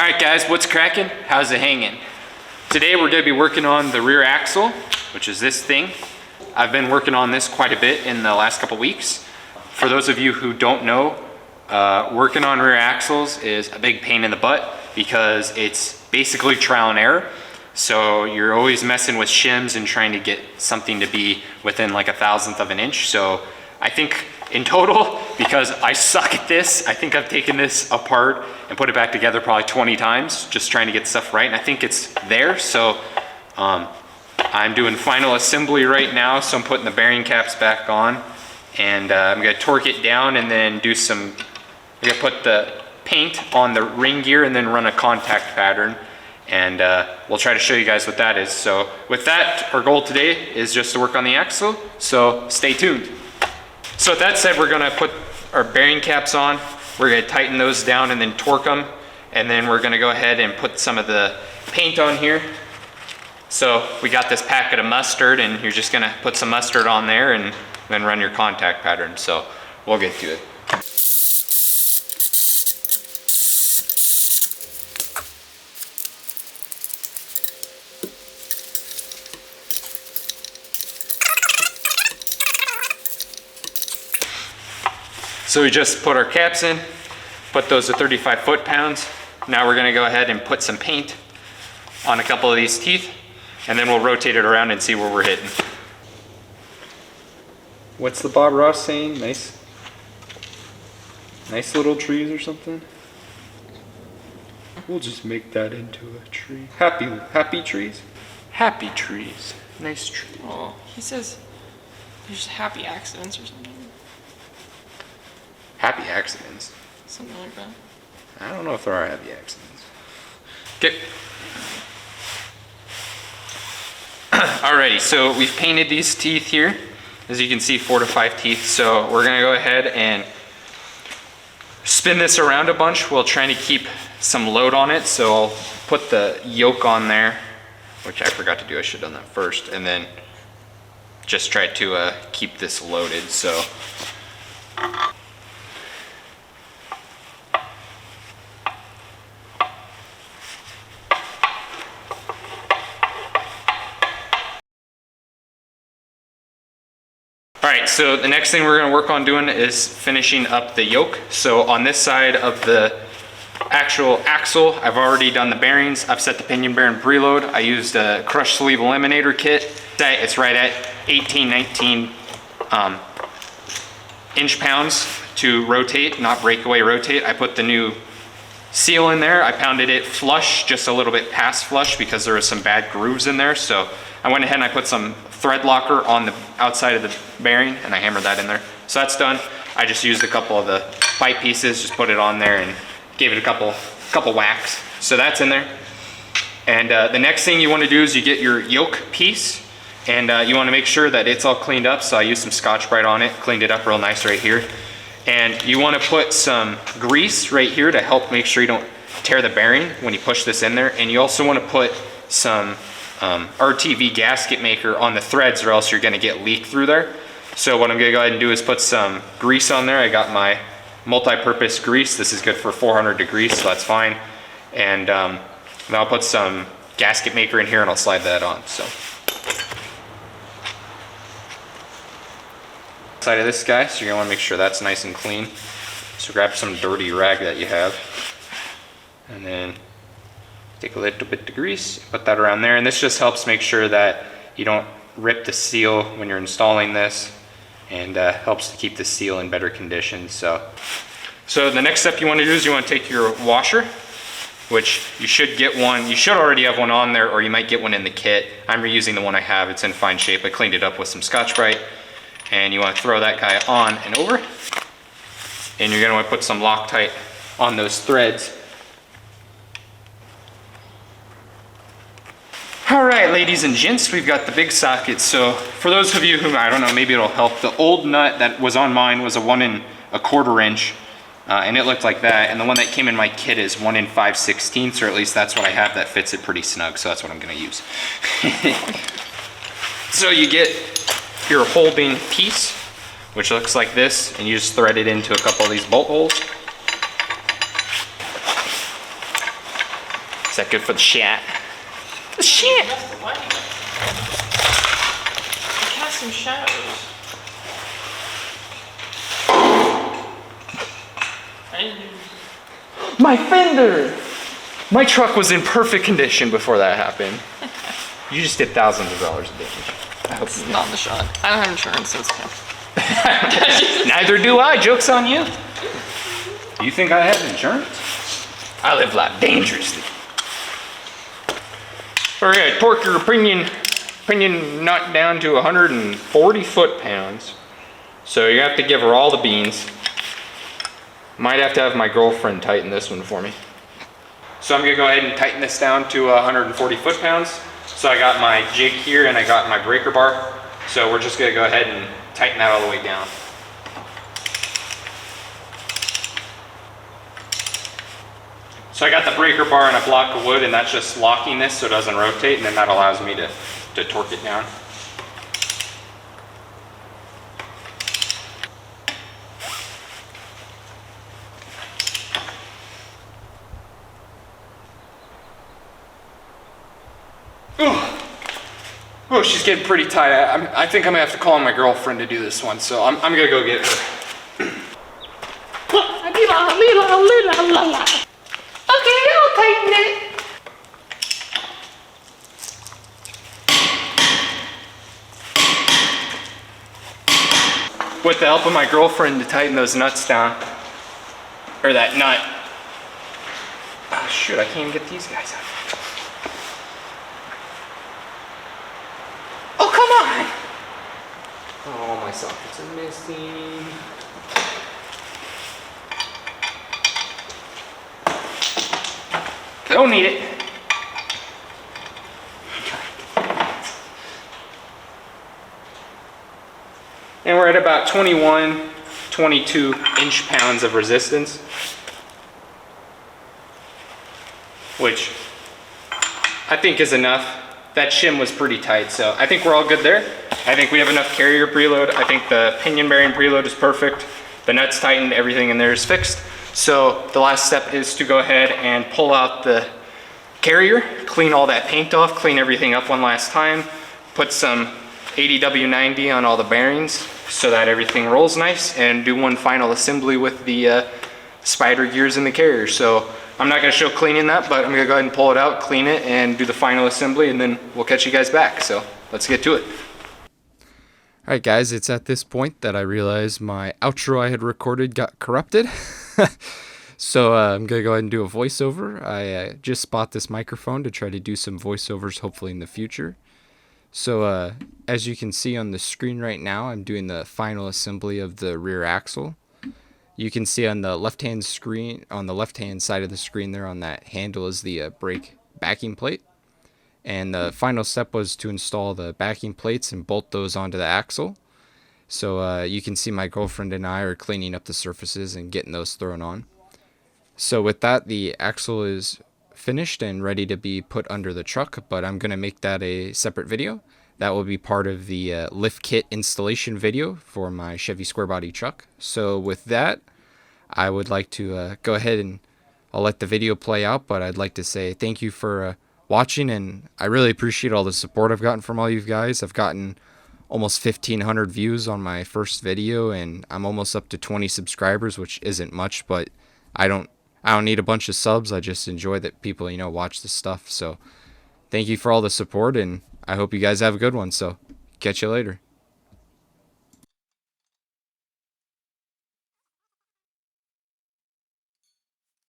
Alright guys, what's cracking? How's it hanging? Today we're going to be working on the rear axle, which is this thing. I've been working on this quite a bit in the last couple weeks. For those of you who don't know, working on rear axles is a big pain in the butt because it's basically trial and error. So you're always messing with shims and trying to get something to be within like 1/1000th of an inch. So I think in total, because I suck at this, I think I've taken this apart and put it back together probably 20 times, just trying to get stuff right. And I think it's there. So I'm doing final assembly right now. So I'm putting the bearing caps back on, and I'm gonna torque it down and then do some, I'm gonna put the paint on the ring gear and then run a contact pattern. And we'll try to show you guys what that is. So with that, our goal today is just to work on the axle. So stay tuned. So with that said, we're gonna put our bearing caps on. We're gonna tighten those down and then torque them. And then we're gonna go ahead and put some of the paint on here. So we got this packet of mustard, and you're just gonna put some mustard on there and then run your contact pattern. So we'll get to it. So we just put our caps in, put those to 35 foot-pounds. Now we're gonna go ahead and put some paint on a couple of these teeth, and then we'll rotate it around and see where we're hitting. What's the Bob Ross saying? Nice little trees or something? We'll just make that into a tree. Happy trees? Happy trees. Nice tree. Oh, he says there's happy accidents or something. Happy accidents? Something like that. I don't know if there are happy accidents. Okay. Alrighty, so we've painted these teeth here. As you can see, 4 to 5 teeth. So we're gonna go ahead and spin this around a bunch while trying to keep some load on it. So I'll put the yoke on there, which I forgot to do. I should have done that first. And then just try to keep this loaded. So. All right, so the next thing we're gonna work on doing is finishing up the yoke. So on this side of the actual axle, I've already done the bearings. I've set the pinion bearing preload. I used a crush sleeve eliminator kit. It's right at 18, 19 inch-pounds to rotate, not breakaway, rotate. I put the new seal in there. I pounded it flush, just a little bit past flush because there was some bad grooves in there. So I went ahead and I put some thread locker on the outside of the bearing, and I hammered that in there. So that's done. I just used a couple of the pipe pieces, just put it on there and gave it a couple whacks. So that's in there. And the next thing you want to do is you get your yoke piece, and you want to make sure that it's all cleaned up. So I used some Scotch-Brite on it, cleaned it up real nice right here. And you want to put some grease right here to help make sure you don't tear the bearing when you push this in there. And you also want to put some RTV gasket maker on the threads, or else you're going to get leak through there. So what I'm going to go ahead and do is put some grease on there. I got my multi-purpose grease. This is good for 400 degrees, so that's fine. And then I'll put some gasket maker in here and I'll slide that on. So side of this guy, so you're going to want to make sure that's nice and clean. So grab some dirty rag that you have, and then take a little bit of grease, put that around there, and this just helps make sure that you don't rip the seal when you're installing this, and helps to keep the seal in better condition. So the next step you want to do is you want to take your washer, which you should get one. You should already have one on there, or you might get one in the kit. I'm reusing the one I have. It's in fine shape. I cleaned it up with some Scotch-Brite, and you want to throw that guy on and over, and you're going to want to put some Loctite on those threads. All right, ladies and gents, we've got the big socket. So for those of you who, I don't know, maybe it'll help. The old nut that was on mine was a 1 1/4 inch, and it looked like that. And the one that came in my kit is 1 5/16, or at least that's what I have that fits it pretty snug. So that's what I'm gonna use. So you get your holding piece, which looks like this, and you just thread it into a couple of these bolt holes. that good for the shot? The shit! That's the lighting. I cast some shadows. My fender! My truck was in perfect condition before that happened. You just did thousands of dollars of damage. I hope It's not the shot. I don't have insurance, so it's okay. Neither do I. Joke's on you. You think I have insurance? I live life dangerously. All right, torque your pinion nut down to 140 foot-pounds. So you have to give her all the beans. Might have to have my girlfriend tighten this one for me. So I'm gonna go ahead and tighten this down to 140 foot-pounds. So I got my jig here and I got my breaker bar. So we're just gonna go ahead and tighten that all the way down. So I got the breaker bar and a block of wood, and that's just locking this so it doesn't rotate, and then that allows me to torque it down. Oh, she's getting pretty tight. I think I'm gonna have to call on my girlfriend to do this one, so I'm gonna go get her. Okay, I'll tighten it. With the help of my girlfriend to tighten those nuts down, or that nut. Oh shoot, I can't even get these guys out. Oh, come on! Oh, my sockets are missing. Don't need it. And we're at about 21, 22 inch-pounds of resistance, which I think is enough. That shim was pretty tight, so I think we're all good there. I think we have enough carrier preload. I think the pinion bearing preload is perfect. The nuts tightened, everything in there is fixed. So the last step is to go ahead and pull out the carrier, clean all that paint off, clean everything up one last time, put some 80W90 on all the bearings so that everything rolls nice, and do one final assembly with the spider gears in the carrier. So I'm not gonna show cleaning that, but I'm gonna go ahead and pull it out, clean it, and do the final assembly, and then we'll catch you guys back. So let's get to it. All right, guys, it's at this point that I realized my outro I had recorded got corrupted. So I'm gonna go ahead and do a voiceover. I just bought this microphone to try to do some voiceovers, hopefully in the future. So as you can see on the screen right now, I'm doing the final assembly of the rear axle. You can see on the left-hand screen, on the left-hand side of the screen there on that handle is the brake backing plate. And the final step was to install the backing plates and bolt those onto the axle. So you can see my girlfriend and I are cleaning up the surfaces and getting those thrown on. So with that, the axle is finished and ready to be put under the truck, but I'm going to make that a separate video. That will be part of the lift kit installation video for my Chevy Squarebody truck. So with that, I would like to go ahead and I'll let the video play out, but I'd like to say thank you for watching, and I really appreciate all the support I've gotten from all you guys. I've gotten almost 1,500 views on my first video, and I'm almost up to 20 subscribers, which isn't much, but I don't need a bunch of subs. I just enjoy that people, watch this stuff. So thank you for all the support, and I hope you guys have a good one. So catch you later.